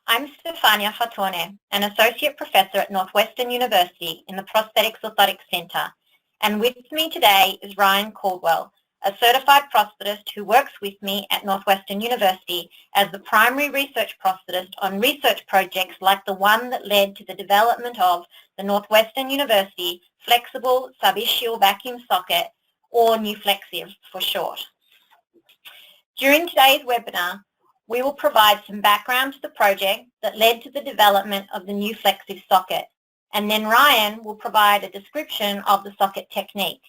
I'm Stefania Fatone, an Associate Professor at Northwestern University in the Prosthetics Orthotics Centre, and with me today is Ryan Caldwell, a certified prosthetist who works with me at Northwestern University as the primary research prosthetist on research projects like the one that led to the development of the Northwestern University Flexible Sub-Ischial Vacuum Socket, or NU-FlexSIV for short. During today's webinar, we will provide some background to the project that led to the development of the NU-FlexSIV socket, and then Ryan will provide a description of the socket technique.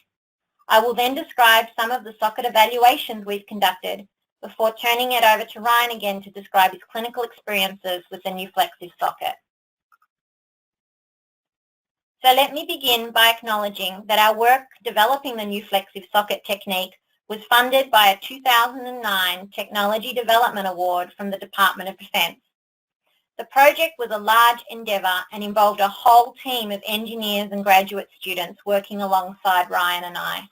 I will then describe some of the socket evaluations we've conducted before turning it over to Ryan again to describe his clinical experiences with the NU-FlexSIV socket. So let me begin by acknowledging that our work developing the NU-FlexSIV socket technique was funded by a 2009 Technology Development Award from the Department of Defense. The project was a large endeavour and involved a whole team of engineers and graduate students working alongside Ryan and I.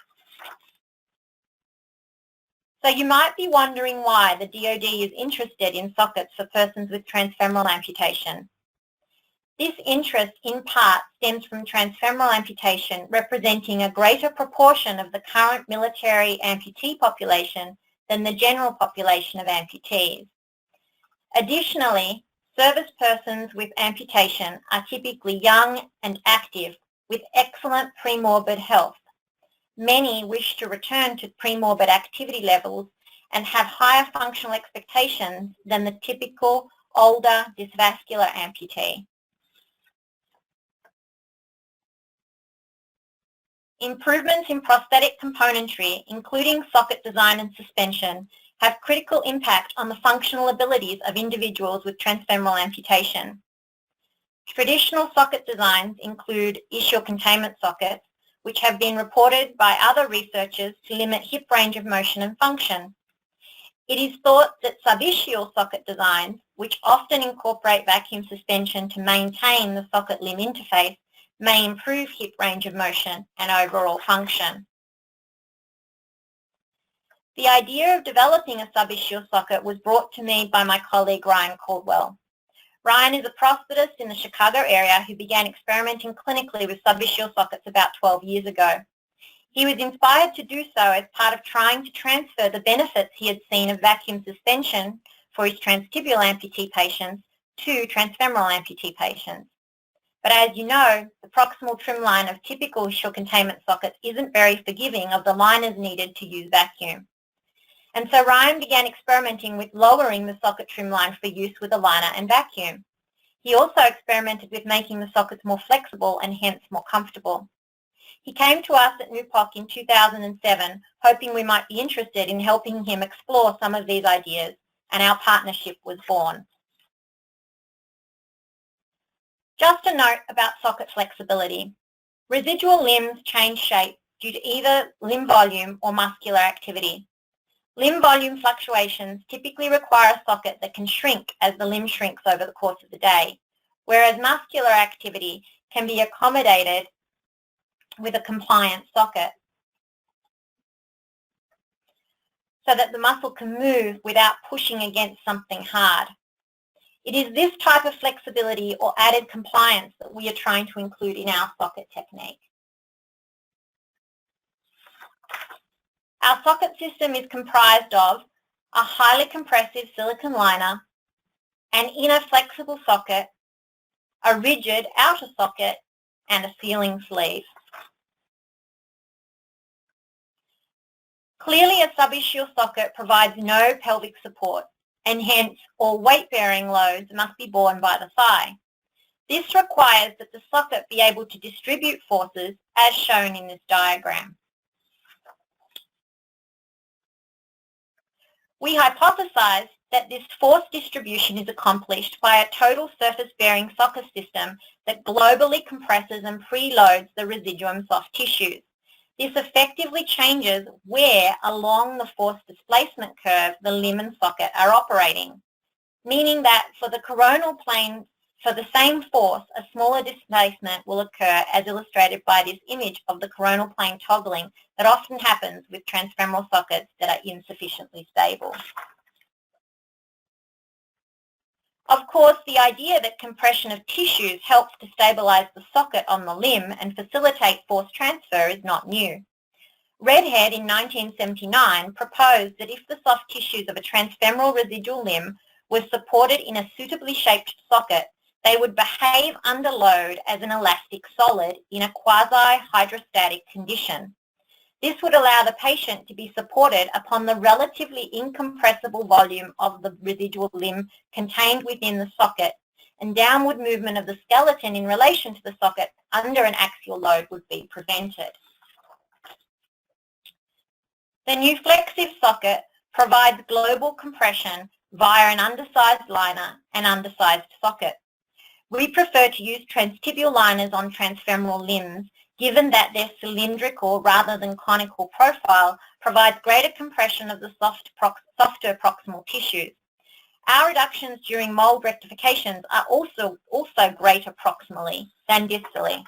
So you might be wondering why the DoD is interested in sockets for persons with transfemoral amputation. This interest in part stems from transfemoral amputation representing a greater proportion of the current military amputee population than the general population of amputees. Additionally, service persons with amputation are typically young and active with excellent premorbid health. Many wish to return to premorbid activity levels and have higher functional expectations than the typical older dysvascular amputee. Improvements in prosthetic componentry, including socket design and suspension, have critical impact on the functional abilities of individuals with transfemoral amputation. Traditional socket designs include ischial containment sockets, which have been reported by other researchers to limit hip range of motion and function. It is thought that sub-ischial socket designs, which often incorporate vacuum suspension to maintain the socket-limb interface, may improve hip range of motion and overall function. The idea of developing a sub-ischial socket was brought to me by my colleague Ryan Caldwell. Ryan is a prosthetist in the Chicago area who began experimenting clinically with sub-ischial sockets about 12 years ago. He was inspired to do so as part of trying to transfer the benefits he had seen of vacuum suspension for his transtibial amputee patients to transfemoral amputee patients. But as you know, the proximal trim line of typical ischial containment sockets isn't very forgiving of the liners needed to use vacuum. And so Ryan began experimenting with lowering the socket trim line for use with a liner and vacuum. He also experimented with making the sockets more flexible and hence more comfortable. He came to us at NUPOC in 2007, hoping we might be interested in helping him explore some of these ideas, and our partnership was born. Just a note about socket flexibility. Residual limbs change shape due to either limb volume or muscular activity. Limb volume fluctuations typically require a socket that can shrink as the limb shrinks over the course of the day, whereas muscular activity can be accommodated with a compliant socket so that the muscle can move without pushing against something hard. It is this type of flexibility or added compliance that we are trying to include in our socket technique. Our socket system is comprised of a highly compressive silicone liner, an inner flexible socket, a rigid outer socket, and a sealing sleeve. Clearly, a sub-ischial socket provides no pelvic support, and hence all weight-bearing loads must be borne by the thigh. This requires that the socket be able to distribute forces as shown in this diagram. We hypothesize that this force distribution is accomplished by a total surface-bearing socket system that globally compresses and preloads the residuum soft tissues. This effectively changes where along the force displacement curve the limb and socket are operating, meaning that for the coronal plane, for the same force, a smaller displacement will occur as illustrated by this image of the coronal plane toggling that often happens with transfemoral sockets that are insufficiently stable. Of course, the idea that compression of tissues helps to stabilize the socket on the limb and facilitate force transfer is not new. Redhead in 1979 proposed that if the soft tissues of a transfemoral residual limb were supported in a suitably shaped socket, they would behave under load as an elastic solid in a quasi-hydrostatic condition. This would allow the patient to be supported upon the relatively incompressible volume of the residual limb contained within the socket, and downward movement of the skeleton in relation to the socket under an axial load would be prevented. The NU-FlexSIV socket provides global compression via an undersized liner and undersized socket. We prefer to use transtibial liners on transfemoral limbs, given that their cylindrical rather than conical profile provides greater compression of the softer proximal tissues. Our reductions during mold rectifications are also greater proximally than distally.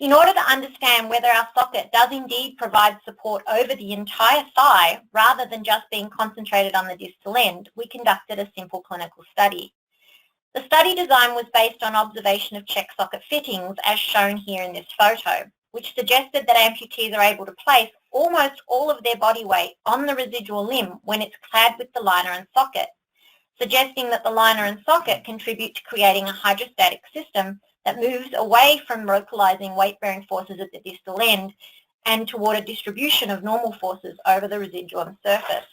In order to understand whether our socket does indeed provide support over the entire thigh rather than just being concentrated on the distal end, we conducted a simple clinical study. The study design was based on observation of check socket fittings as shown here in this photo, which suggested that amputees are able to place almost all of their body weight on the residual limb when it's clad with the liner and socket, suggesting that the liner and socket contribute to creating a hydrostatic system that moves away from localizing weight-bearing forces at the distal end and toward a distribution of normal forces over the residuum surface.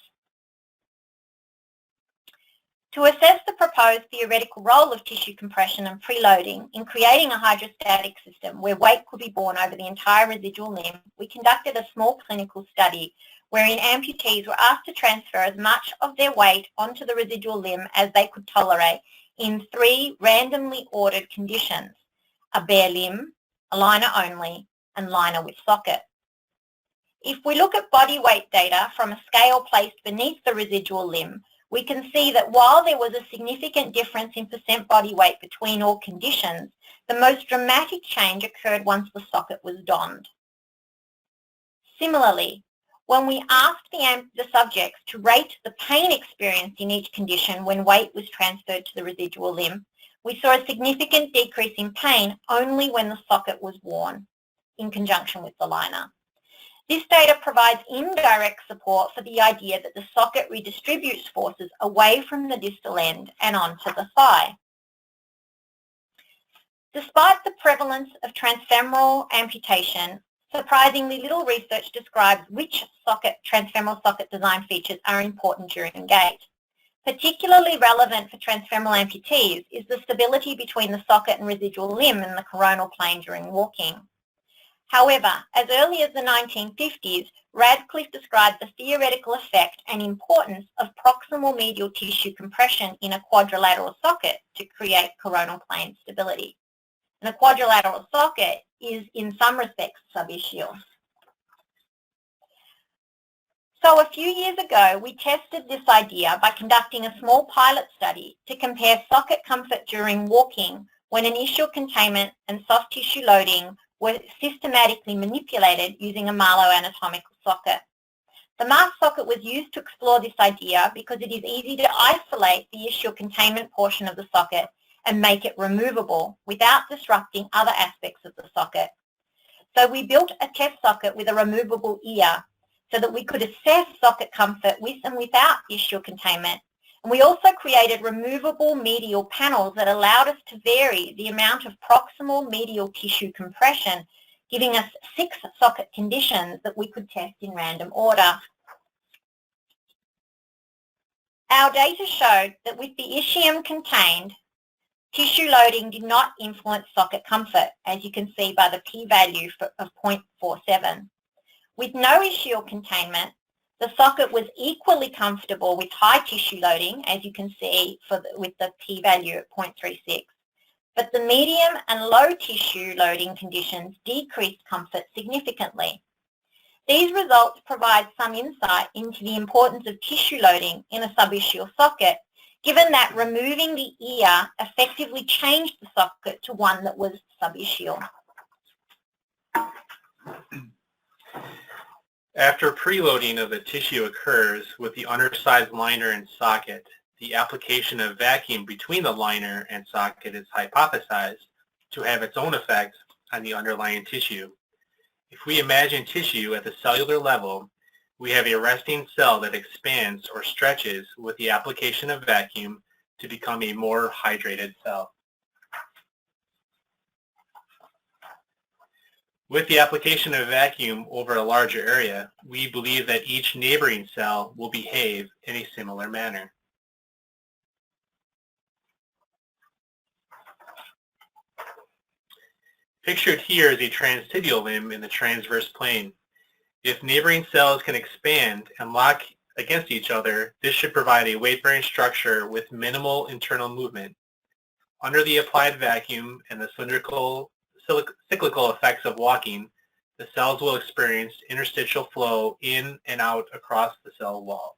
To assess the proposed theoretical role of tissue compression and preloading in creating a hydrostatic system where weight could be borne over the entire residual limb, we conducted a small clinical study wherein amputees were asked to transfer as much of their weight onto the residual limb as they could tolerate in 3 randomly ordered conditions: a bare limb, a liner only, and liner with socket. If we look at body weight data from a scale placed beneath the residual limb, we can see that while there was a significant difference in percent body weight between all conditions, the most dramatic change occurred once the socket was donned. Similarly, when we asked the subjects to rate the pain experienced in each condition when weight was transferred to the residual limb, we saw a significant decrease in pain only when the socket was worn in conjunction with the liner. This data provides indirect support for the idea that the socket redistributes forces away from the distal end and onto the thigh. Despite the prevalence of transfemoral amputation, surprisingly little research describes which transfemoral socket design features are important during gait. Particularly relevant for transfemoral amputees is the stability between the socket and residual limb in the coronal plane during walking. However, as early as the 1950s, Radcliffe described the theoretical effect and importance of proximal medial tissue compression in a quadrilateral socket to create coronal plane stability. And a quadrilateral socket is, in some respects, sub-ischial. So a few years ago, we tested this idea by conducting a small pilot study to compare socket comfort during walking when an ischial containment and soft tissue loading were systematically manipulated using a Marlow-anatomical socket. The mask socket was used to explore this idea because it is easy to isolate the ischial containment portion of the socket and make it removable without disrupting other aspects of the socket. So we built a test socket with a removable ear so that we could assess socket comfort with and without ischial containment. And we also created removable medial panels that allowed us to vary the amount of proximal medial tissue compression, giving us 6 socket conditions that we could test in random order. Our data showed that with the ischium contained, tissue loading did not influence socket comfort, as you can see by the p-value of 0.47. With no ischial containment, the socket was equally comfortable with high tissue loading, as you can see with the p-value at 0.36. But the medium and low tissue loading conditions decreased comfort significantly. These results provide some insight into the importance of tissue loading in a sub-ischial socket, given that removing the ear effectively changed the socket to one that was sub-ischial. After preloading of the tissue occurs with the undersized liner and socket, the application of vacuum between the liner and socket is hypothesized to have its own effect on the underlying tissue. If we imagine tissue at the cellular level, we have a resting cell that expands or stretches with the application of vacuum to become a more hydrated cell. With the application of vacuum over a larger area, we believe that each neighboring cell will behave in a similar manner. Pictured here is a transtibial limb in the transverse plane. If neighboring cells can expand and lock against each other, this should provide a weight-bearing structure with minimal internal movement. Under the applied vacuum and the cyclical effects of walking, the cells will experience interstitial flow in and out across the cell wall.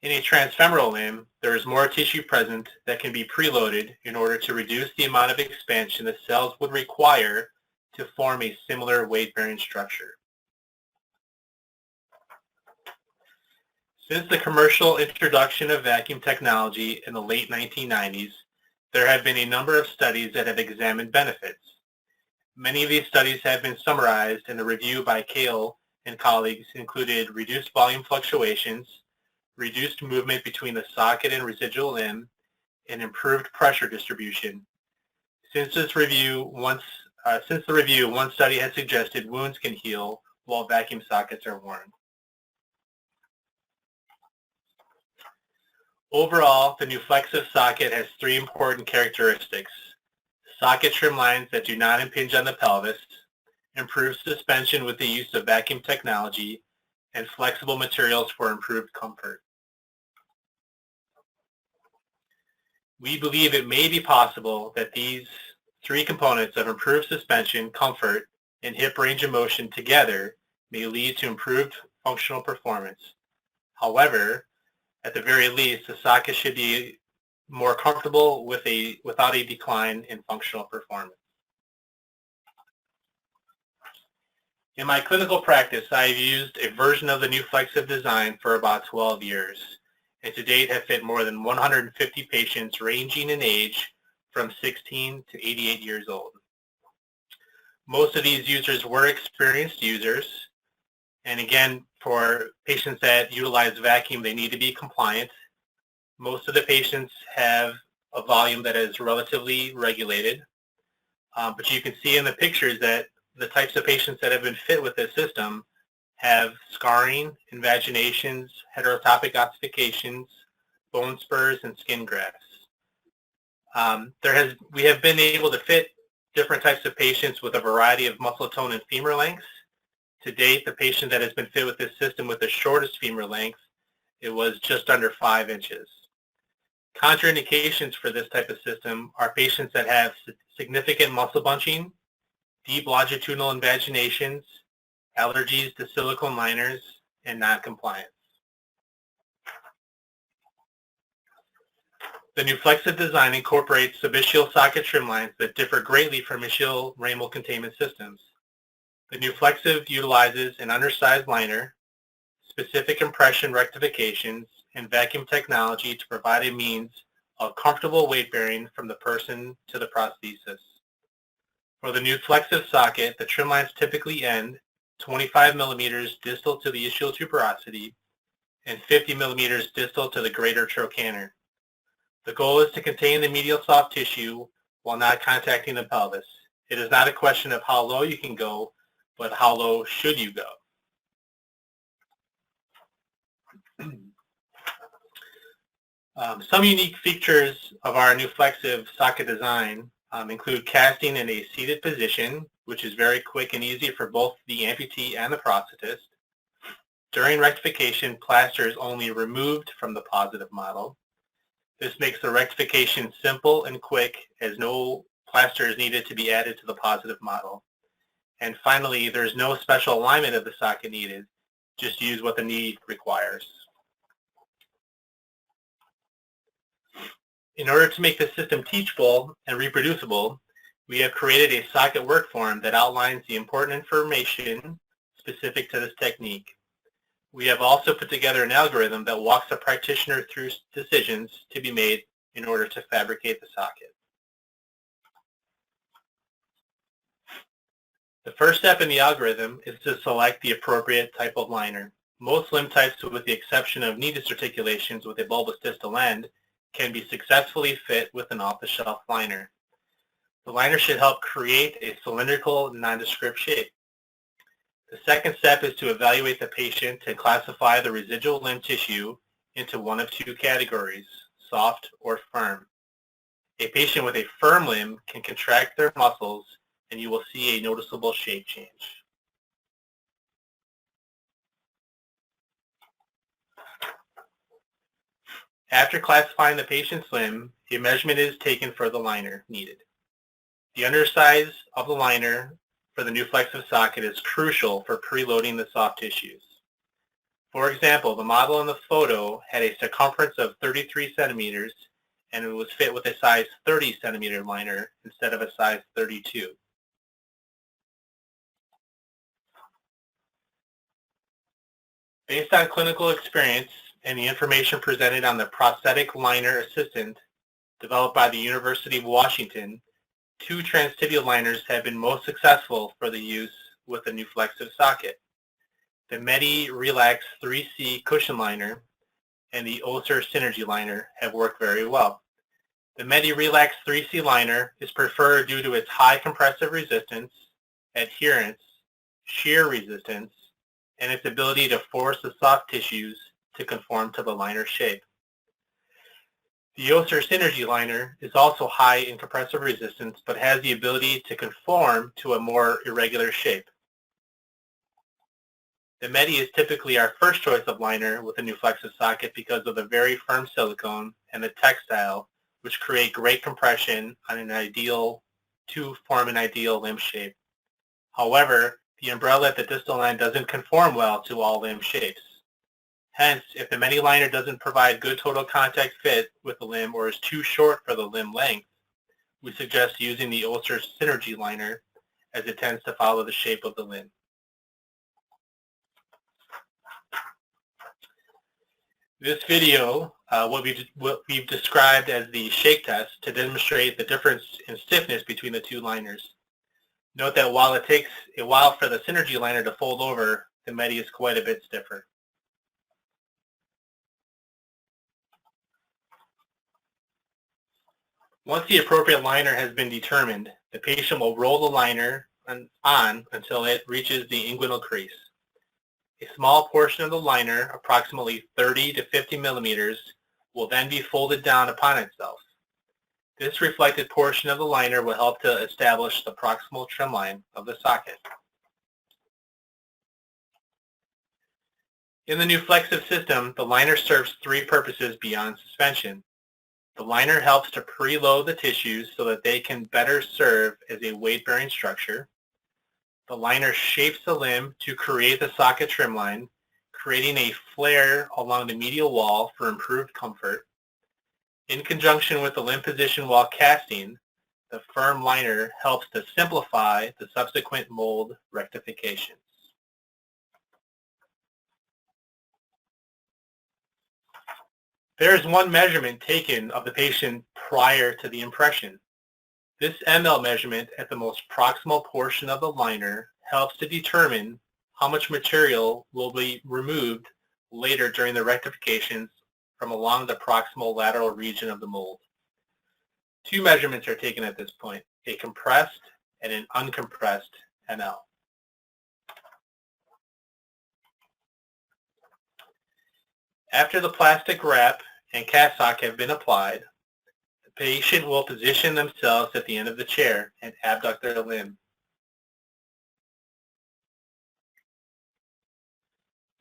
In a transfemoral limb, there is more tissue present that can be preloaded in order to reduce the amount of expansion the cells would require to form a similar weight-bearing structure. Since the commercial introduction of vacuum technology in the late 1990s, there have been a number of studies that have examined benefits. Many of these studies have been summarized in a review by Kale and colleagues, included reduced volume fluctuations, reduced movement between the socket and residual limb, and improved pressure distribution. Since the review, one study has suggested wounds can heal while vacuum sockets are worn. Overall, the NU-FlexSIV socket has three important characteristics: socket trim lines that do not impinge on the pelvis, improved suspension with the use of vacuum technology, and flexible materials for improved comfort. We believe it may be possible that these three components of improved suspension, comfort, and hip range of motion together may lead to improved functional performance. However, at the very least, the socket should be more comfortable without a decline in functional performance. In my clinical practice, I have used a version of the NU-FlexSIV design for about 12 years, and to date have fit more than 150 patients ranging in age from 16 to 88 years old. Most of these users were experienced users, and again, for patients that utilize vacuum, they need to be compliant. Most of the patients have a volume that is relatively regulated, but you can see in the pictures that the types of patients that have been fit with this system have scarring, invaginations, heterotopic ossifications, bone spurs, and skin grafts. We have been able to fit different types of patients with a variety of muscle tone and femur lengths. To date, the patient that has been fit with this system with the shortest femur length, it was just under 5 inches. Contraindications for this type of system are patients that have significant muscle bunching, deep longitudinal invaginations, allergies to silicone liners, and noncompliance. The NU-FlexSIV design incorporates sub-ischial socket trim lines that differ greatly from ischial ramal containment systems. The NU-FlexSIV utilizes an undersized liner, specific impression rectifications, and vacuum technology to provide a means of comfortable weight bearing from the person to the prosthesis. For the NU-FlexSIV socket, the trim lines typically end 25 millimeters distal to the ischial tuberosity and 50 millimeters distal to the greater trochanter. The goal is to contain the medial soft tissue while not contacting the pelvis. It is not a question of how low you can go, but how low should you go? Some unique features of our NU-FlexSIV socket design include casting in a seated position, which is very quick and easy for both the amputee and the prosthetist. During rectification, plaster is only removed from the positive model. This makes the rectification simple and quick, as no plaster is needed to be added to the positive model. And finally, there's no special alignment of the socket needed. Just use what the need requires. In order to make the system teachable and reproducible, we have created a socket work form that outlines the important information specific to this technique. We have also put together an algorithm that walks the practitioner through decisions to be made in order to fabricate the socket. The first step in the algorithm is to select the appropriate type of liner. Most limb types, with the exception of knee disarticulations with a bulbous distal end, can be successfully fit with an off-the-shelf liner. The liner should help create a cylindrical, nondescript shape. The second step is to evaluate the patient and classify the residual limb tissue into one of two categories, soft or firm. A patient with a firm limb can contract their muscles and you will see a noticeable shape change. After classifying the patient's limb, a measurement is taken for the liner needed. The undersize of the liner for the NU-FlexSIV socket is crucial for preloading the soft tissues. For example, the model in the photo had a circumference of 33 centimeters and it was fit with a size 30 centimeter liner instead of a size 32. Based on clinical experience and the information presented on the prosthetic liner assistant developed by the University of Washington, two transtibial liners have been most successful for the use with the NU-FlexSIV socket. The Medi-Relax 3C cushion liner and the Össur Synergy liner have worked very well. The Medi-Relax 3C liner is preferred due to its high compressive resistance, adherence, shear resistance, and its ability to force the soft tissues to conform to the liner shape. The Össur Synergy liner is also high in compressive resistance but has the ability to conform to a more irregular shape. The Medi is typically our first choice of liner with a NU-FlexSIV socket because of the very firm silicone and the textile, which create great compression on to form an ideal limb shape. However, the umbrella at the distal end doesn't conform well to all limb shapes. Hence, if the Medi liner doesn't provide good total contact fit with the limb or is too short for the limb length, we suggest using the Össur Synergy liner as it tends to follow the shape of the limb. This video, what we've described as the shake test to demonstrate the difference in stiffness between the two liners. Note that while it takes a while for the Synergy liner to fold over, the Medi is quite a bit stiffer. Once the appropriate liner has been determined, the patient will roll the liner on until it reaches the inguinal crease. A small portion of the liner, approximately 30 to 50 millimeters, will then be folded down upon itself. This reflected portion of the liner will help to establish the proximal trim line of the socket. In the NU-FlexSIV system, the liner serves three purposes beyond suspension. The liner helps to preload the tissues so that they can better serve as a weight-bearing structure. The liner shapes the limb to create the socket trim line, creating a flare along the medial wall for improved comfort. In conjunction with the limb position while casting, the firm liner helps to simplify the subsequent mold rectifications. There is one measurement taken of the patient prior to the impression. This ML measurement at the most proximal portion of the liner helps to determine how much material will be removed later during the rectifications from along the proximal lateral region of the mold. Two measurements are taken at this point, a compressed and an uncompressed ML. After the plastic wrap and cast sock have been applied, the patient will position themselves at the end of the chair and abduct their limb.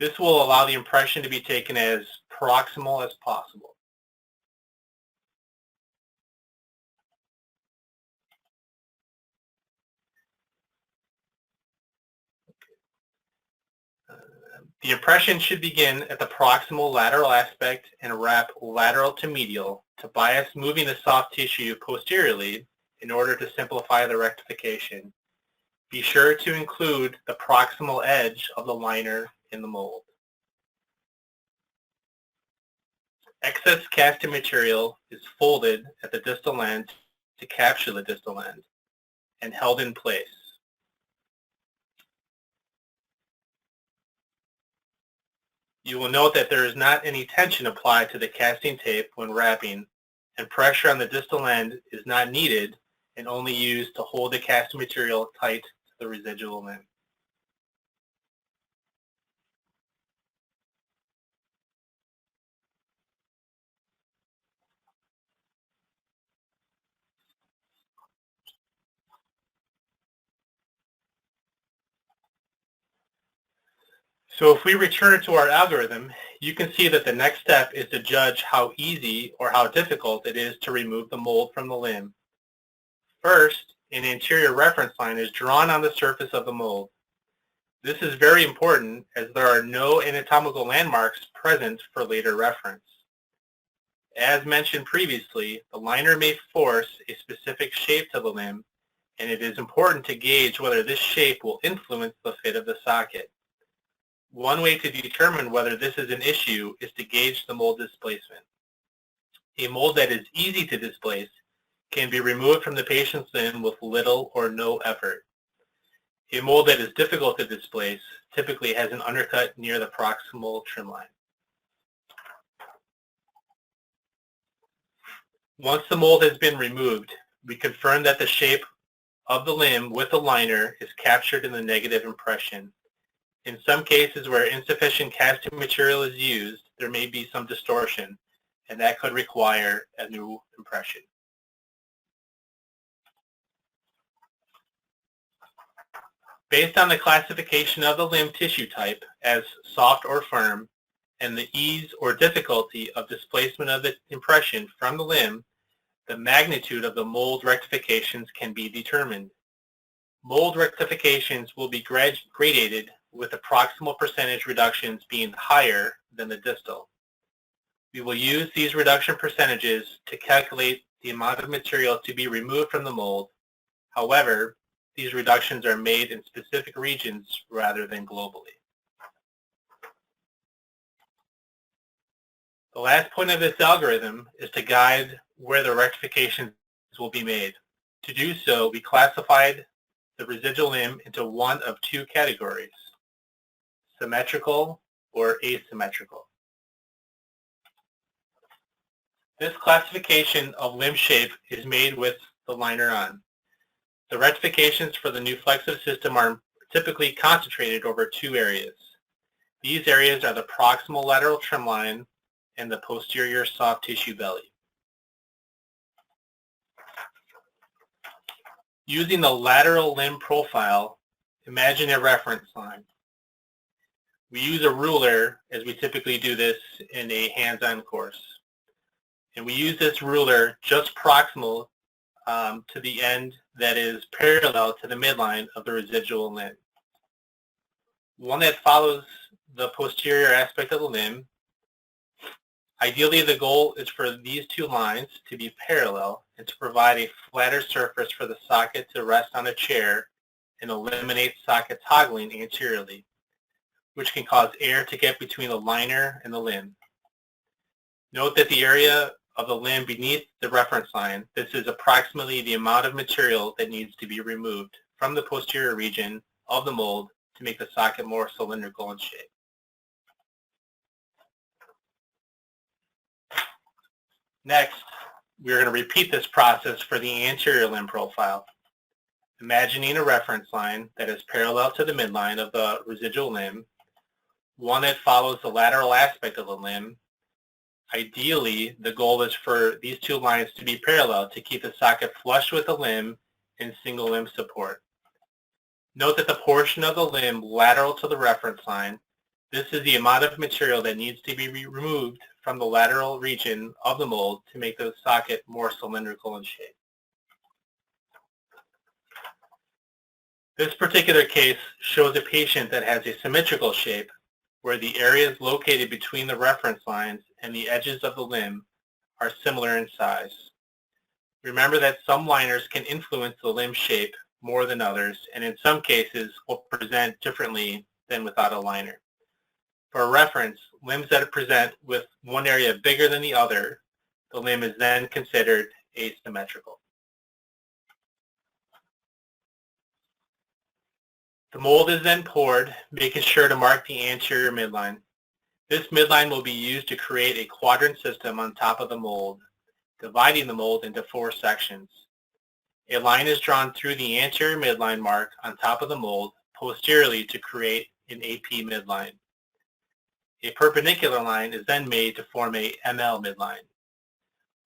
This will allow the impression to be taken as proximal as possible. The impression should begin at the proximal lateral aspect and wrap lateral to medial to bias moving the soft tissue posteriorly in order to simplify the rectification. Be sure to include the proximal edge of the liner in the mold. Excess casting material is folded at the distal end to capture the distal end and held in place. You will note that there is not any tension applied to the casting tape when wrapping, and pressure on the distal end is not needed and only used to hold the casting material tight to the residual limb. So if we return to our algorithm, you can see that the next step is to judge how easy or how difficult it is to remove the mold from the limb. First, an anterior reference line is drawn on the surface of the mold. This is very important as there are no anatomical landmarks present for later reference. As mentioned previously, the liner may force a specific shape to the limb, and it is important to gauge whether this shape will influence the fit of the socket. One way to determine whether this is an issue is to gauge the mold displacement. A mold that is easy to displace can be removed from the patient's limb with little or no effort. A mold that is difficult to displace typically has an undercut near the proximal trim line. Once the mold has been removed, we confirm that the shape of the limb with the liner is captured in the negative impression. In some cases where insufficient casting material is used, there may be some distortion, and that could require a new impression. Based on the classification of the limb tissue type as soft or firm, and the ease or difficulty of displacement of the impression from the limb, the magnitude of the mold rectifications can be determined. Mold rectifications will be gradated with the proximal percentage reductions being higher than the distal. We will use these reduction percentages to calculate the amount of material to be removed from the mold. However, these reductions are made in specific regions rather than globally. The last point of this algorithm is to guide where the rectifications will be made. To do so, we classified the residual limb into one of two categories: symmetrical or asymmetrical. This classification of limb shape is made with the liner on. The rectifications for the NU-FlexSIV system are typically concentrated over two areas. These areas are the proximal lateral trim line and the posterior soft tissue belly. Using the lateral limb profile, imagine a reference line. We use a ruler as we typically do this in a hands-on course. And we use this ruler just proximal to the end that is parallel to the midline of the residual limb. One that follows the posterior aspect of the limb. Ideally, the goal is for these two lines to be parallel and to provide a flatter surface for the socket to rest on a chair and eliminate socket toggling anteriorly, which can cause air to get between the liner and the limb. Note that the area of the limb beneath the reference line, this is approximately the amount of material that needs to be removed from the posterior region of the mold to make the socket more cylindrical in shape. Next, we're going to repeat this process for the anterior limb profile. Imagining a reference line that is parallel to the midline of the residual limb, one that follows the lateral aspect of the limb. Ideally, the goal is for these two lines to be parallel to keep the socket flush with the limb and single limb support. Note that the portion of the limb lateral to the reference line, this is the amount of material that needs to be removed from the lateral region of the mold to make the socket more cylindrical in shape. This particular case shows a patient that has a symmetrical shape where the areas located between the reference lines and the edges of the limb are similar in size. Remember that some liners can influence the limb shape more than others, and in some cases will present differently than without a liner. For reference, limbs that present with one area bigger than the other, the limb is then considered asymmetrical. The mold is then poured, making sure to mark the anterior midline. This midline will be used to create a quadrant system on top of the mold, dividing the mold into 4 sections. A line is drawn through the anterior midline mark on top of the mold posteriorly to create an AP midline. A perpendicular line is then made to form a ML midline.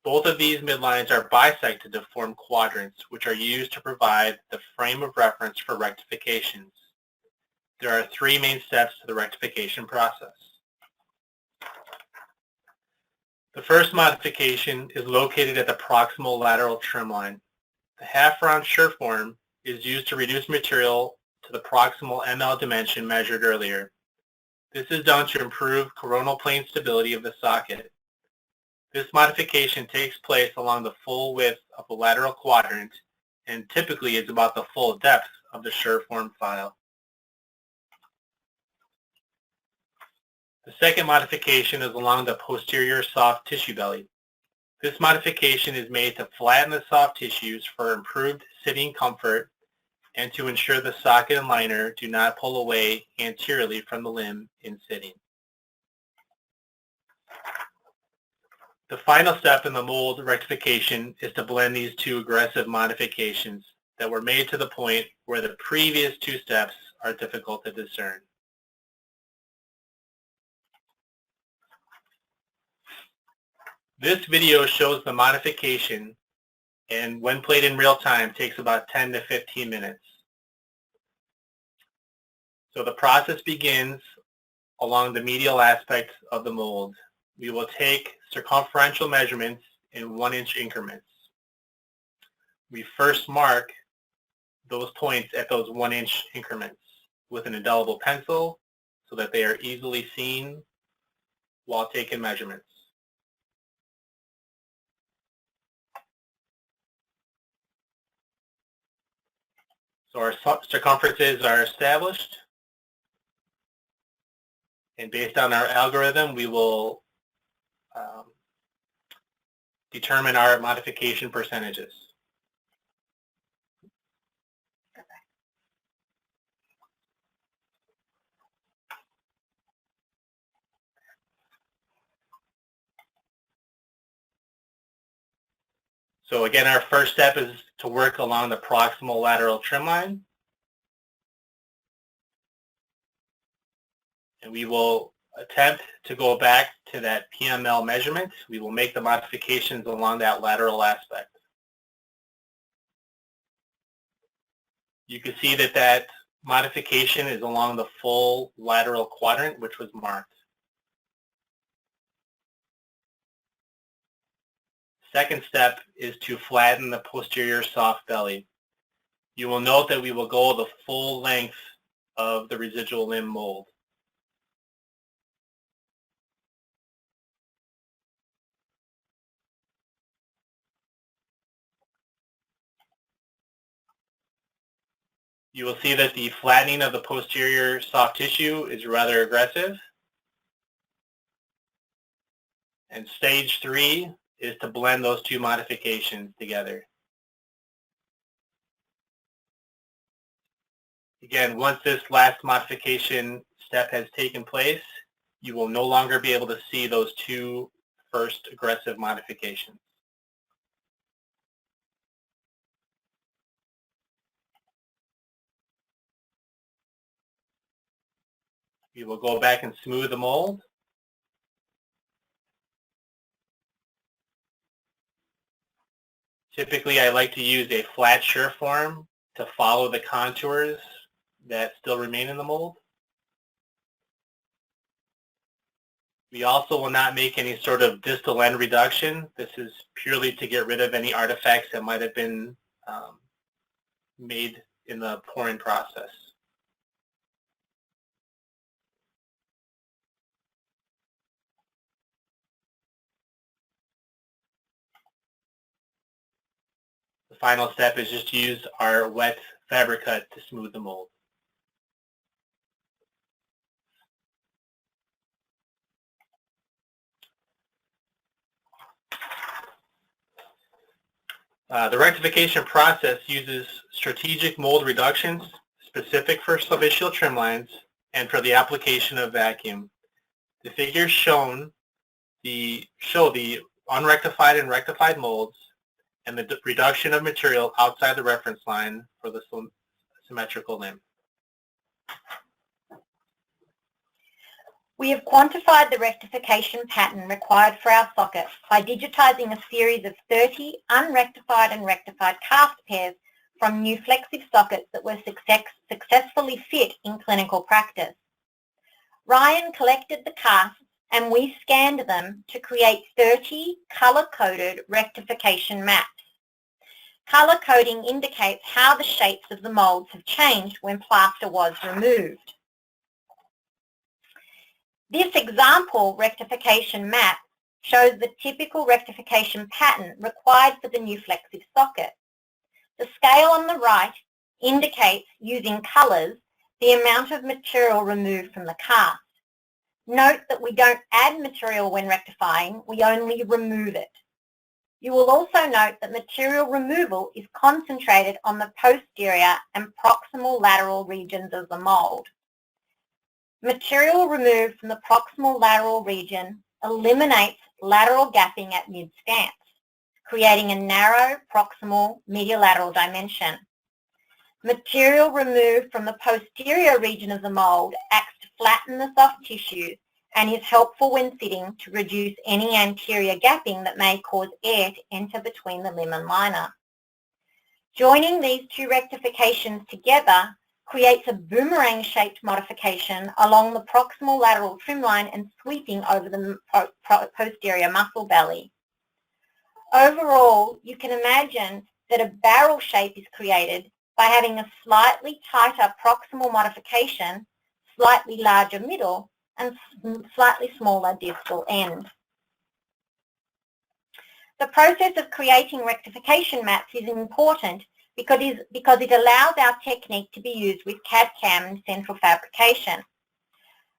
Both of these midlines are bisected to form quadrants, which are used to provide the frame of reference for rectifications. There are 3 main steps to the rectification process. The first modification is located at the proximal lateral trim line. The half-round sureform is used to reduce material to the proximal ML dimension measured earlier. This is done to improve coronal plane stability of the socket. This modification takes place along the full width of the lateral quadrant and typically is about the full depth of the sureform file. The second modification is along the posterior soft tissue belly. This modification is made to flatten the soft tissues for improved sitting comfort and to ensure the socket and liner do not pull away anteriorly from the limb in sitting. The final step in the mold rectification is to blend these 2 aggressive modifications that were made to the point where the previous 2 steps are difficult to discern. This video shows the modification, and when played in real time takes about 10 to 15 minutes. So the process begins along the medial aspect of the mold. We will take circumferential measurements in 1-inch increments. We first mark those points at those 1-inch increments with an indelible pencil so that they are easily seen while taking measurements. So our circumferences are established, and based on our algorithm, we will determine our modification percentages. So again, our first step is to work along the proximal lateral trim line. And we will attempt to go back to that PML measurement. We will make the modifications along that lateral aspect. You can see that that modification is along the full lateral quadrant, which was marked. Second step is to flatten the posterior soft belly. You will note that we will go the full length of the residual limb mold. You will see that the flattening of the posterior soft tissue is rather aggressive. And stage 3 is to blend those 2 modifications together. Again, once this last modification step has taken place, you will no longer be able to see those 2 first aggressive modifications. We will go back and smooth the mold. Typically, I like to use a flat sureform to follow the contours that still remain in the mold. We also will not make any sort of distal end reduction. This is purely to get rid of any artifacts that might have been made in the pouring process. The final step is just to use our wet fabric cut to smooth the mold. The rectification process uses strategic mold reductions specific for sub-ischial trim lines and for the application of vacuum. The figures show the unrectified and rectified molds and the reduction of material outside the reference line for the symmetrical limb. We have quantified the rectification pattern required for our socket by digitizing a series of 30 unrectified and rectified cast pairs from NU-FlexSIV sockets that were successfully fit in clinical practice. Ryan collected the casts and we scanned them to create 30 color-coded rectification maps. Color coding indicates how the shapes of the molds have changed when plaster was removed. This example rectification map shows the typical rectification pattern required for the NU-FlexSIV socket. The scale on the right indicates, using colors, the amount of material removed from the cast. Note that we don't add material when rectifying, we only remove it. You will also note that material removal is concentrated on the posterior and proximal lateral regions of the mold. Material removed from the proximal lateral region eliminates lateral gapping at mid-stance, creating a narrow proximal medial-lateral dimension. Material removed from the posterior region of the mold acts to flatten the soft tissues and is helpful when fitting to reduce any anterior gapping that may cause air to enter between the limb and liner. Joining these two rectifications together creates a boomerang-shaped modification along the proximal lateral trim line and sweeping over the posterior muscle belly. Overall, you can imagine that a barrel shape is created by having a slightly tighter proximal modification, slightly larger middle, and slightly smaller distal end. The process of creating rectification maps is important because it allows our technique to be used with CAD/CAM and central fabrication.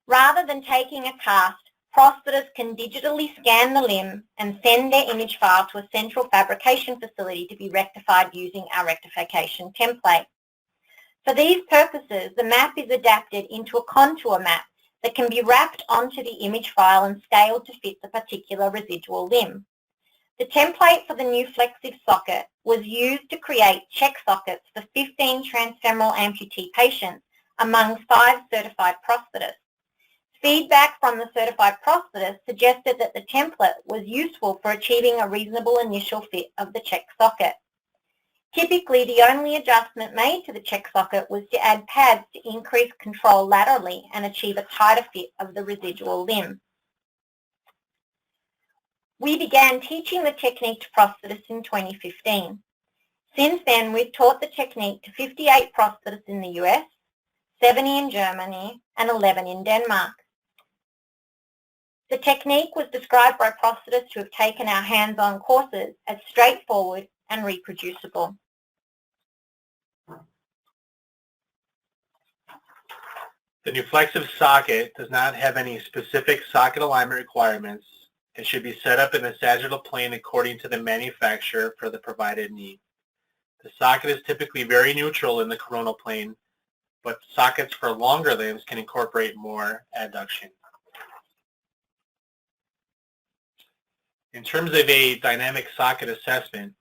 Rather than taking a cast, prosthetists can digitally scan the limb and send their image file to a central fabrication facility to be rectified using our rectification template. For these purposes, the map is adapted into a contour map that can be wrapped onto the image file and scaled to fit the particular residual limb. The template for the NU-FlexSIV socket was used to create check sockets for 15 transfemoral amputee patients among 5 certified prosthetists. Feedback from the certified prosthetists suggested that the template was useful for achieving a reasonable initial fit of the check socket. Typically, the only adjustment made to the check socket was to add pads to increase control laterally and achieve a tighter fit of the residual limb. We began teaching the technique to prosthetists in 2015. Since then, we've taught the technique to 58 prosthetists in the US, 70 in Germany, and 11 in Denmark. The technique was described by prosthetists who have taken our hands-on courses as straightforward and reproducible. The NU-FlexSIV socket does not have any specific socket alignment requirements and should be set up in the sagittal plane according to the manufacturer for the provided need. The socket is typically very neutral in the coronal plane, but sockets for longer limbs can incorporate more adduction. In terms of a dynamic socket assessment,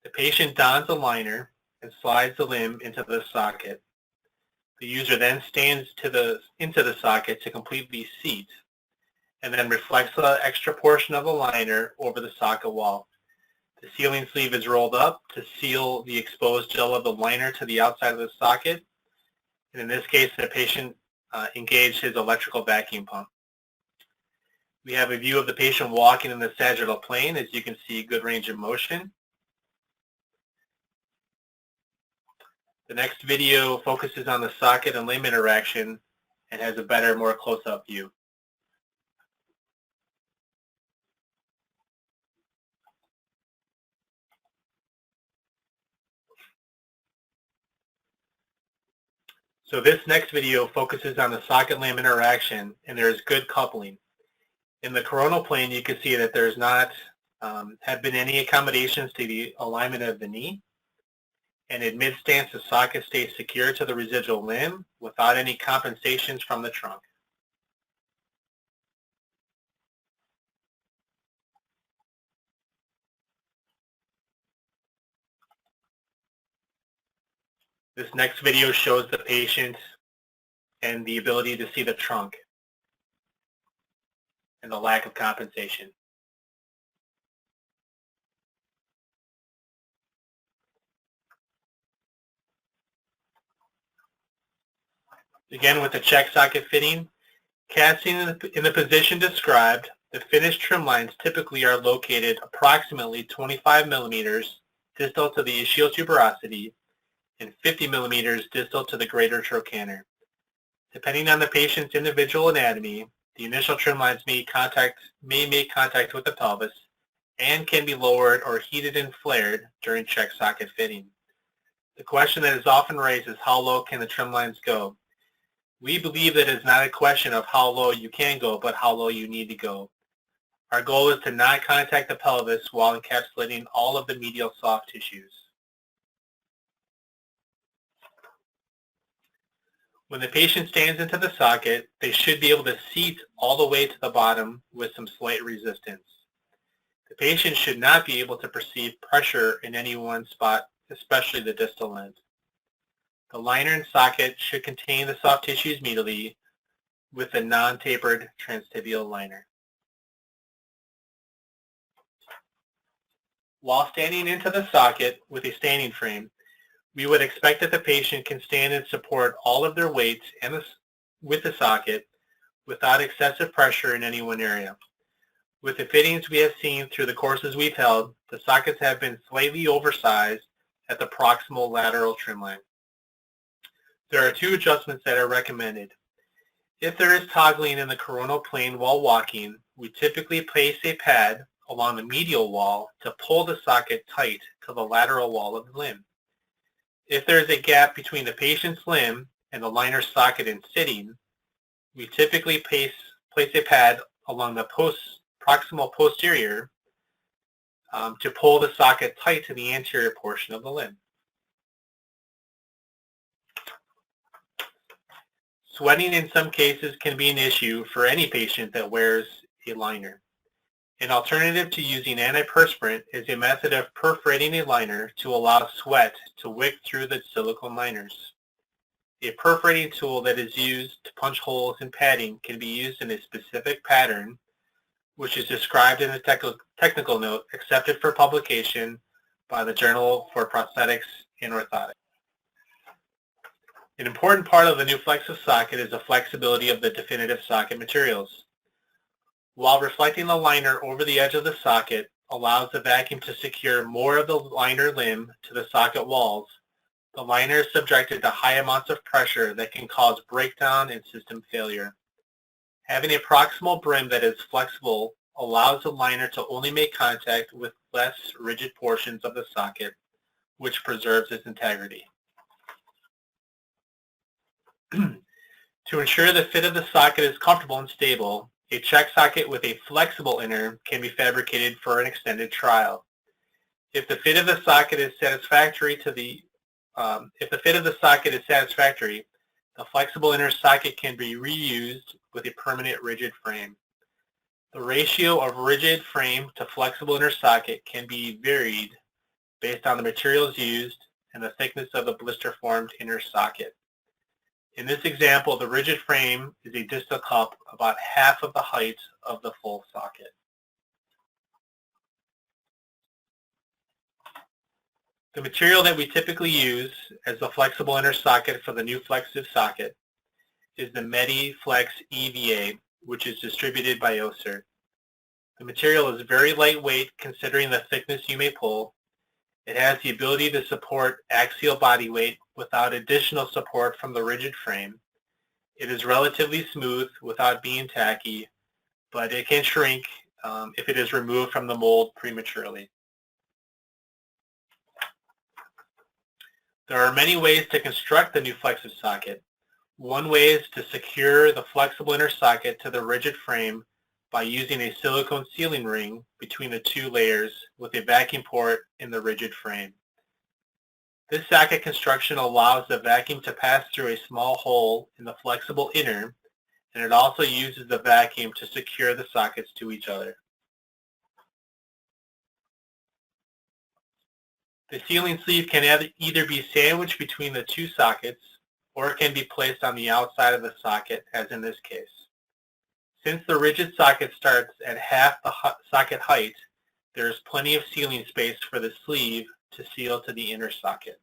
the patient dons a liner and slides the limb into the socket. The user then stands into the socket to completely seat and then reflects the extra portion of the liner over the socket wall. The sealing sleeve is rolled up to seal the exposed gel of the liner to the outside of the socket. And in this case, the patient engaged his electrical vacuum pump. We have a view of the patient walking in the sagittal plane. As you can see, good range of motion. The next video focuses on the socket and limb interaction and has a better, more close-up view. So this next video focuses on the socket-limb interaction, and there is good coupling. In the coronal plane, you can see that there's not Have been any accommodations to the alignment of the knee? And in mid-stance, the socket stays secure to the residual limb without any compensations from the trunk. This next video shows the patient and the ability to see the trunk and the lack of compensation. Again, with the check socket fitting, casting in the position described, the finished trim lines typically are located approximately 25 millimeters distal to the ischial tuberosity and 50 millimeters distal to the greater trochanter. Depending on the patient's individual anatomy, the initial trim lines may make contact with the pelvis and can be lowered or heated and flared during check socket fitting. The question that is often raised is how low can the trim lines go? We believe that it's not a question of how low you can go, but how low you need to go. Our goal is to not contact the pelvis while encapsulating all of the medial soft tissues. When the patient stands into the socket, they should be able to seat all the way to the bottom with some slight resistance. The patient should not be able to perceive pressure in any one spot, especially the distal end. The liner and socket should contain the soft tissues medially with a non-tapered transtibial liner. While standing into the socket with a standing frame, we would expect that the patient can stand and support all of their weight with the socket without excessive pressure in any one area. With the fittings we have seen through the courses we've held, the sockets have been slightly oversized at the proximal lateral trim line. There are two adjustments that are recommended. If there is toggling in the coronal plane while walking, we typically place a pad along the medial wall to pull the socket tight to the lateral wall of the limb. If there is a gap between the patient's limb and the liner socket in sitting, we typically place a pad along the proximal posterior to pull the socket tight to the anterior portion of the limb. Sweating in some cases can be an issue for any patient that wears a liner. An alternative to using antiperspirant is a method of perforating a liner to allow sweat to wick through the silicone liners. A perforating tool that is used to punch holes in padding can be used in a specific pattern, which is described in the technical note accepted for publication by the Journal for Prosthetics and Orthotics. An important part of the NU-FlexSIV socket is the flexibility of the definitive socket materials. While reflecting the liner over the edge of the socket allows the vacuum to secure more of the liner limb to the socket walls, the liner is subjected to high amounts of pressure that can cause breakdown and system failure. Having a proximal brim that is flexible allows the liner to only make contact with less rigid portions of the socket, which preserves its integrity. To ensure the fit of the socket is comfortable and stable, a check socket with a flexible inner can be fabricated for an extended trial. If the fit of the socket is satisfactory, the flexible inner socket can be reused with a permanent rigid frame. The ratio of rigid frame to flexible inner socket can be varied based on the materials used and the thickness of the blister-formed inner socket. In this example, the rigid frame is a distal cup about half of the height of the full socket. The material that we typically use as the flexible inner socket for the NU-FlexSIV socket is the NU-Flex EVA, which is distributed by OSER. The material is very lightweight considering the thickness you may pull. It has the ability to support axial body weight without additional support from the rigid frame. It is relatively smooth without being tacky, but it can shrink if it is removed from the mold prematurely. There are many ways to construct the NU-FlexSIV socket. One way is to secure the flexible inner socket to the rigid frame by using a silicone sealing ring between the two layers with a vacuum port in the rigid frame. This socket construction allows the vacuum to pass through a small hole in the flexible inner, and it also uses the vacuum to secure the sockets to each other. The sealing sleeve can either be sandwiched between the two sockets, or it can be placed on the outside of the socket, as in this case. Since the rigid socket starts at half the socket height, there is plenty of sealing space for the sleeve to seal to the inner socket.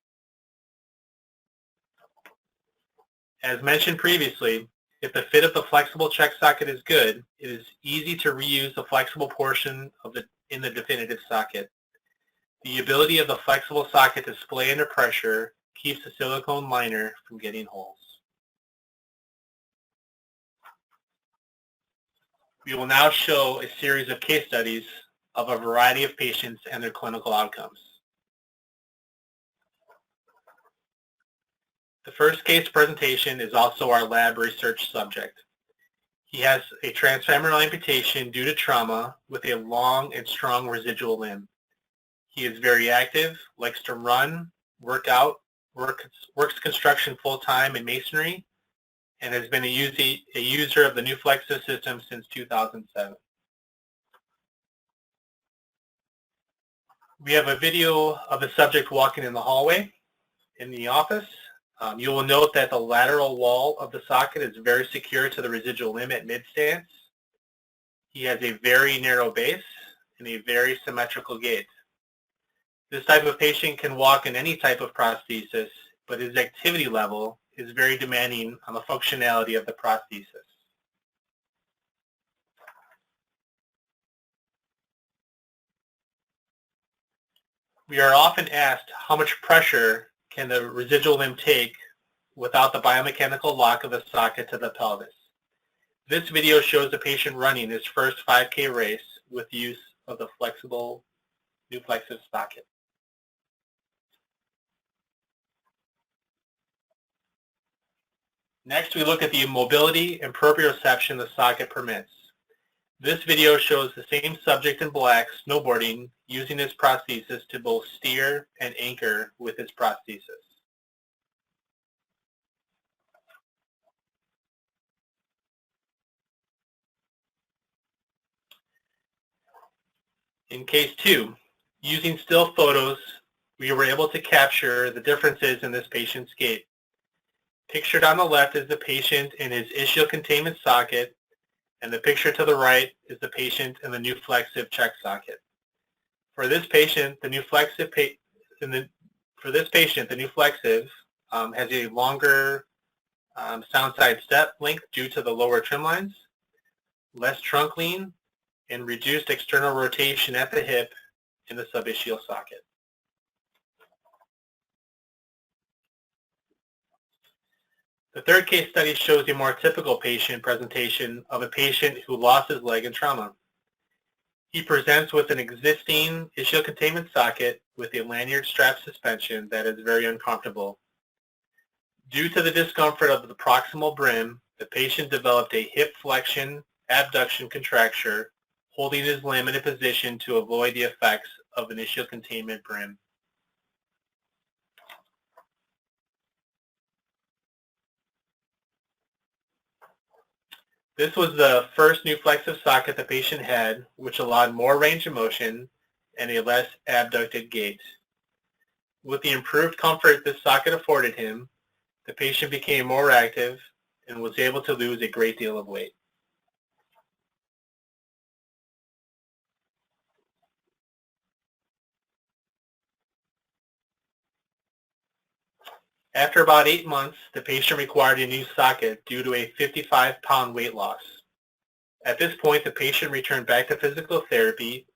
As mentioned previously, if the fit of the flexible check socket is good, it is easy to reuse the flexible portion in the definitive socket. The ability of the flexible socket to splay under pressure keeps the silicone liner from getting holes. We will now show a series of case studies of a variety of patients and their clinical outcomes. The first case presentation is also our lab research subject. He has a transfemoral amputation due to trauma with a long and strong residual limb. He is very active, likes to run, work out, works construction full-time in masonry, and has been a user of the NU-FlexSIV system since 2007. We have a video of the subject walking in the hallway in the office. You will note that the lateral wall of the socket is very secure to the residual limb at mid-stance. He has a very narrow base and a very symmetrical gait. This type of patient can walk in any type of prosthesis, but his activity level is very demanding on the functionality of the prosthesis. We are often asked how much pressure can the residual limb take without the biomechanical lock of the socket to the pelvis. This video shows the patient running his first 5K race with use of the flexible NU-FlexSIV socket. Next, we look at the mobility and proprioception the socket permits. This video shows the same subject in black snowboarding using his prosthesis to both steer and anchor with his prosthesis. In case 2, using still photos, we were able to capture the differences in this patient's gait. Pictured on the left is the patient in his ischial containment socket, and the picture to the right is the patient in the NU-FlexSIV check socket. For this patient, the NU-FlexSIV has a longer sound side step length due to the lower trim lines, less trunk lean, and reduced external rotation at the hip in the sub-ischial socket. The third case study shows a more typical patient presentation of a patient who lost his leg in trauma. He presents with an existing ischial containment socket with a lanyard strap suspension that is very uncomfortable. Due to the discomfort of the proximal brim, the patient developed a hip flexion abduction contracture, holding his limb in a position to avoid the effects of an ischial containment brim. This was the first NU-FlexSIV socket the patient had, which allowed more range of motion and a less abducted gait. With the improved comfort this socket afforded him, the patient became more active and was able to lose a great deal of weight. After about 8 months, the patient required a new socket due to a 55-pound weight loss. At this point, the patient returned back to physical therapy,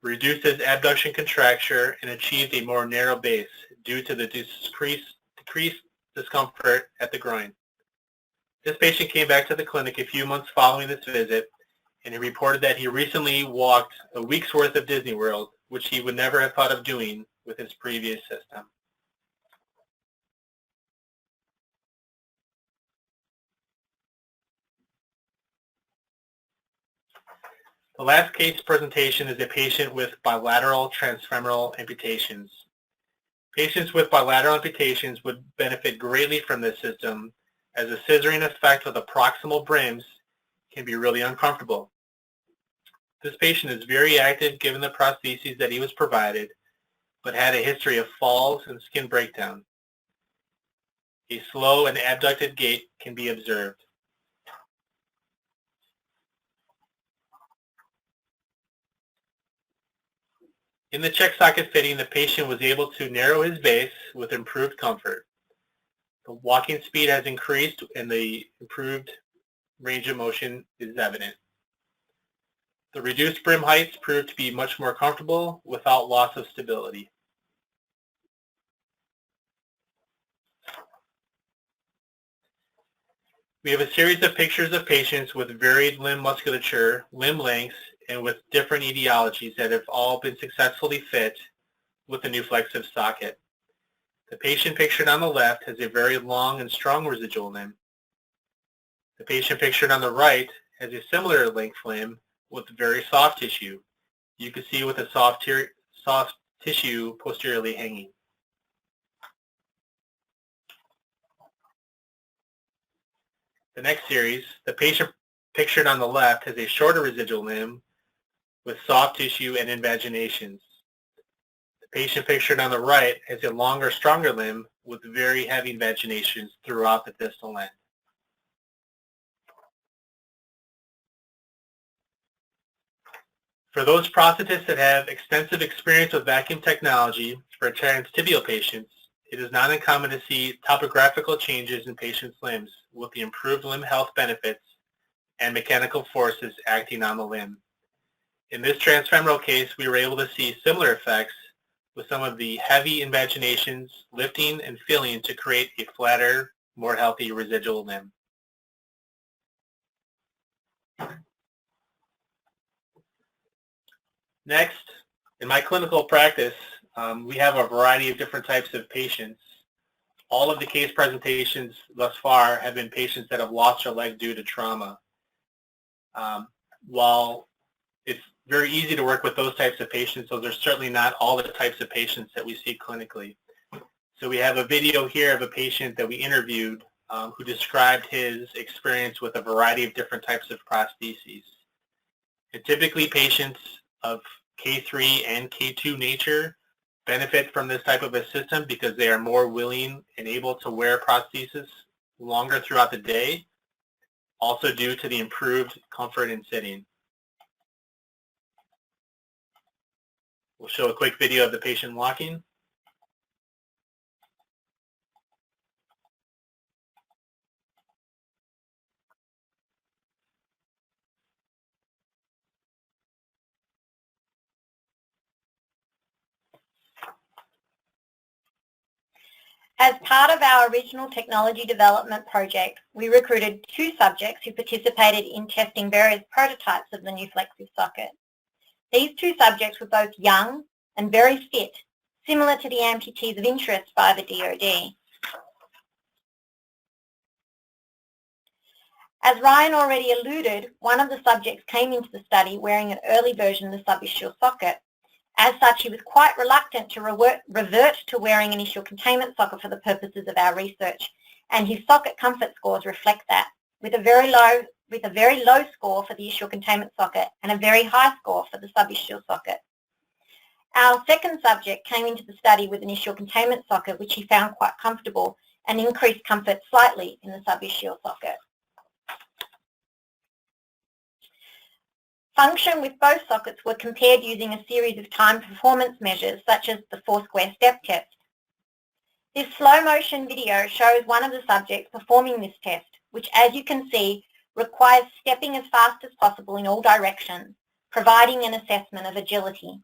reduced his abduction contracture, and achieved a more narrow base due to the decreased discomfort at the groin. This patient came back to the clinic a few months following this visit, and he reported that he recently walked a week's worth of Disney World, which he would never have thought of doing with his previous system. The last case presentation is a patient with bilateral transfemoral amputations. Patients with bilateral amputations would benefit greatly from this system, as the scissoring effect of the proximal brims can be really uncomfortable. This patient is very active given the prostheses that he was provided, but had a history of falls and skin breakdown. A slow and abducted gait can be observed. In the check socket fitting, the patient was able to narrow his base with improved comfort. The walking speed has increased and the improved range of motion is evident. The reduced brim heights proved to be much more comfortable without loss of stability. We have a series of pictures of patients with varied limb musculature, limb lengths, and with different etiologies that have all been successfully fit with the NU-FlexSIV socket. The patient pictured on the left has a very long and strong residual limb. The patient pictured on the right has a similar length limb with very soft tissue. You can see with a soft tissue posteriorly hanging. The next series, the patient pictured on the left has a shorter residual limb with soft tissue and invaginations. The patient pictured on the right has a longer, stronger limb with very heavy invaginations throughout the distal end. For those prosthetists that have extensive experience with vacuum technology for transtibial patients, it is not uncommon to see topographical changes in patients' limbs with the improved limb health benefits and mechanical forces acting on the limb. In this transfemoral case, we were able to see similar effects with some of the heavy invaginations lifting and filling to create a flatter, more healthy residual limb. Next, in my clinical practice, we have a variety of different types of patients. All of the case presentations thus far have been patients that have lost their leg due to trauma. While it's very easy to work with those types of patients, those are certainly not all the types of patients that we see clinically. So we have a video here of a patient that we interviewed who described his experience with a variety of different types of prostheses. And typically patients of K3 and K2 nature benefit from this type of a system because they are more willing and able to wear prosthesis longer throughout the day, also due to the improved comfort in sitting. We'll show a quick video of the patient walking. As part of our original technology development project, we recruited 2 subjects who participated in testing various prototypes of the NU-FlexSIV socket. These 2 subjects were both young and very fit, similar to the amputees of interest by the DoD. As Ryan already alluded, one of the subjects came into the study wearing an early version of the Sub-Ischial socket. As such, he was quite reluctant to revert to wearing an ischial containment socket for the purposes of our research, and his socket comfort scores reflect that, with a very low score for the ischial containment socket and a very high score for the sub-ischial socket. Our second subject came into the study with an ischial containment socket, which he found quite comfortable, and increased comfort slightly in the sub-ischial socket. Function with both sockets were compared using a series of time performance measures, such as the 4-square step test. This slow motion video shows one of the subjects performing this test, which, as you can see, requires stepping as fast as possible in all directions, providing an assessment of agility.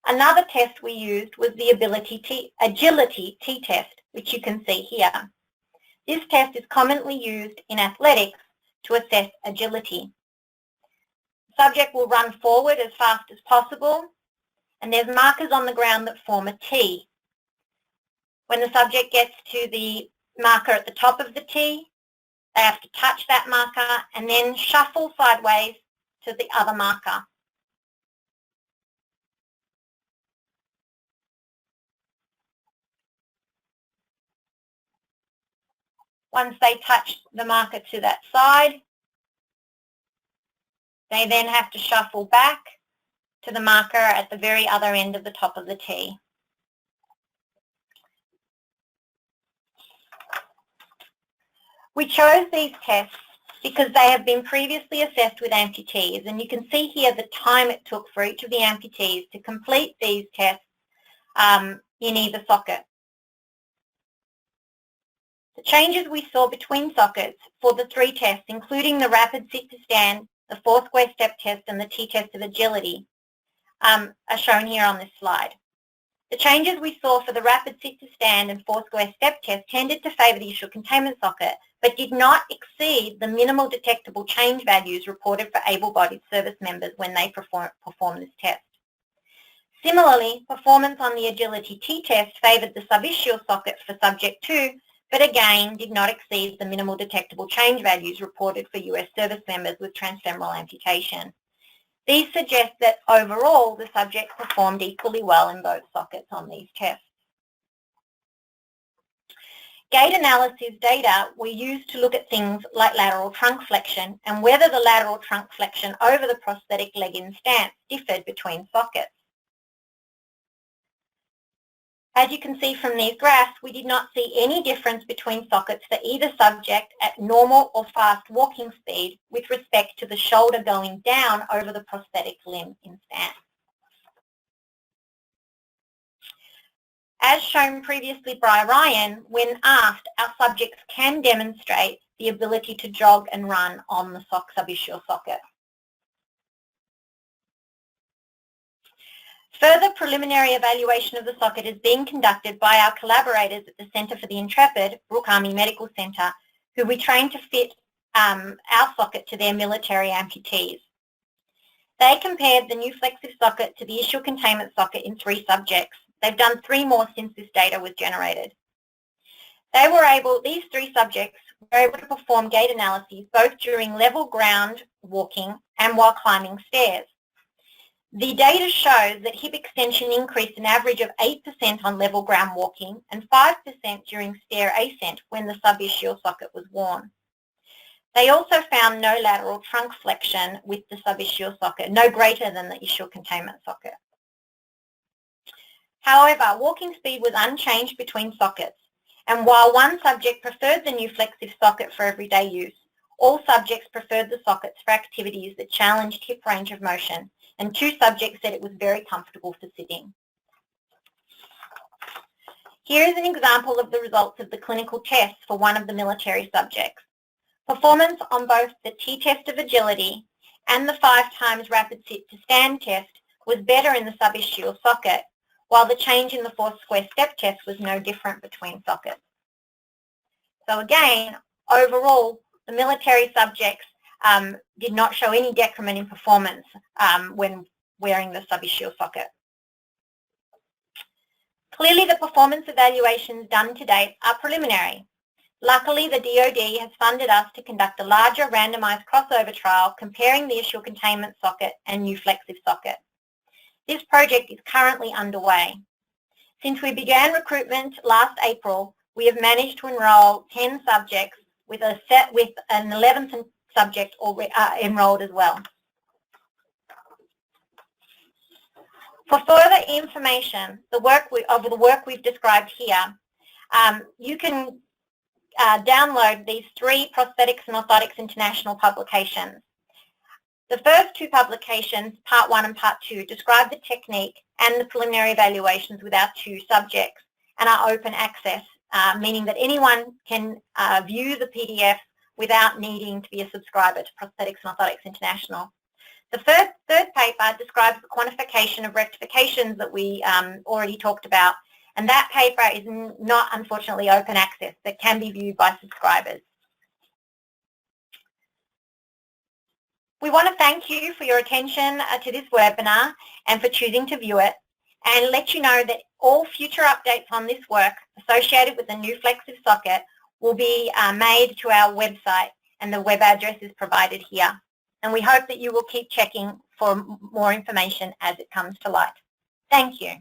Another test we used was the agility t-test, which you can see here. This test is commonly used in athletics to assess agility. The subject will run forward as fast as possible, and there's markers on the ground that form a T. When the subject gets to the marker at the top of the T, they have to touch that marker and then shuffle sideways to the other marker. Once they touch the marker to that side, they then have to shuffle back to the marker at the very other end of the top of the T. We chose these tests because they have been previously assessed with amputees, and you can see here the time it took for each of the amputees to complete these tests in either socket. The changes we saw between sockets for the 3 tests, including the rapid sit-to-stand, the 4 square step test, and the T-test of agility, are shown here on this slide. The changes we saw for the rapid sit-to-stand and 4 square step test tended to favour the ischial containment socket, but did not exceed the minimal detectable change values reported for able-bodied service members when they perform this test. Similarly, performance on the agility T-test favoured the sub-ischial socket for subject 2, but again did not exceed the minimal detectable change values reported for US service members with transfemoral amputation. These suggest that overall the subject performed equally well in both sockets on these tests. Gait analysis data were used to look at things like lateral trunk flexion and whether the lateral trunk flexion over the prosthetic leg-in stance differed between sockets. As you can see from these graphs, we did not see any difference between sockets for either subject at normal or fast walking speed with respect to the shoulder going down over the prosthetic limb in stance. As shown previously by Ryan, when asked, our subjects can demonstrate the ability to jog and run on the sub-ischial socket. Further preliminary evaluation of the socket is being conducted by our collaborators at the Centre for the Intrepid, Brooke Army Medical Centre, who we trained to fit our socket to their military amputees. They compared the NU-FlexSIV socket to the ischial containment socket in 3 subjects. They've done 3 more since this data was generated. These 3 subjects were able to perform gait analyses both during level ground walking and while climbing stairs. The data shows that hip extension increased an average of 8% on level ground walking and 5% during stair ascent when the sub-ischial socket was worn. They also found no lateral trunk flexion with the sub-ischial socket, no greater than the ischial containment socket. However, walking speed was unchanged between sockets, and while one subject preferred the NU-FlexSIV socket for everyday use, all subjects preferred the sockets for activities that challenged hip range of motion, and 2 subjects said it was very comfortable for sitting. Here is an example of the results of the clinical tests for one of the military subjects. Performance on both the T-test of agility and the 5 times rapid sit-to-stand test was better in the sub-ischial socket, while the change in the 4 square step test was no different between sockets. So again, overall, the military subjects did not show any decrement in performance when wearing the sub-ischial socket. Clearly, the performance evaluations done to date are preliminary. Luckily, the DoD has funded us to conduct a larger randomized crossover trial comparing the ischial containment socket and NU-FlexSIV socket. This project is currently underway. Since we began recruitment last April, we have managed to enroll 10 subjects with an 11th subject enrolled as well. For further information, the work we've described here, you can download these 3 Prosthetics and Orthotics International publications. The first 2 publications, Part 1 and Part 2, describe the technique and the preliminary evaluations with our 2 subjects and are open access, meaning that anyone can view the PDF without needing to be a subscriber to Prosthetics and Orthotics International. The third paper describes the quantification of rectifications that we already talked about, and that paper is not, unfortunately, open access, but can be viewed by subscribers. We want to thank you for your attention to this webinar and for choosing to view it. and let you know that all future updates on this work associated with the NU-FlexSIV socket will be made to our website, and the web address is provided here. And we hope that you will keep checking for more information as it comes to light. Thank you.